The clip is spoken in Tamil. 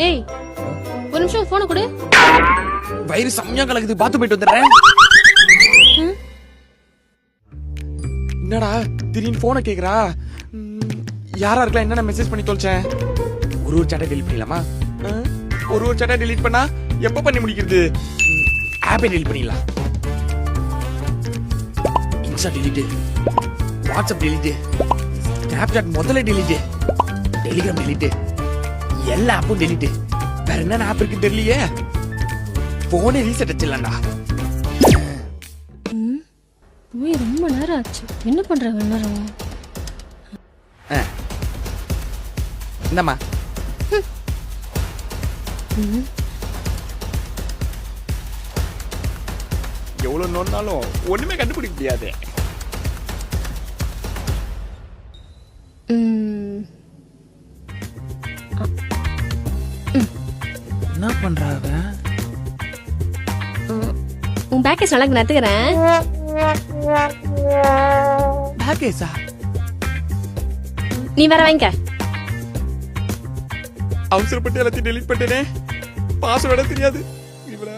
ஏய் ஒரு நிமிஷம் போன கொடு. வயிறு செம்மையா கலக்குது, பாத்து போயிட்டு வந்துடுறேன். என்னடா திடீர்னு போனை கேக்குறா? யாரா இருக்கலாம்? என்ன மெசேஜ் பண்ணி தொலைச்சேன்? ஒரு சாட்டை டெலிட் பண்ணிடலாமா? ஒரு சாட்டை டெலிட் பண்ணா எப்ப பண்ணி முடிக்கிறது? ஆப்பை டெலிட் பண்ணிடலாம். Insta delete, WhatsApp delete, Snapchat முதல்ல டெலிட், டெலிகிராம் டெலிட், எல்லா ஆப்பும் டெலிட். வேற என்ன ஆப் இருக்கு தெரியலையே. போனே ரீசெட் வச்சிடலாம்டா. போய் ரொம்ப நேரம் ஆச்சு. என்ன பண்ற நேரம்? என்னம்மா? எவ்வளவு நோண்டாலும் ஒண்ணுமே கண்டுபிடிக்க முடியாது. என்ன பண்றாங்க? உன் பேக்கேஜ் நல்லா நத்துக்கிறேன். பேக்கேஜா? நீ வேற வாங்கிக்க. அவசரப்பட்டு எல்லாத்தையும் டெலிட் பண்ணிட்டேனே. பாஸ்வேர்டே தெரியாது இவள.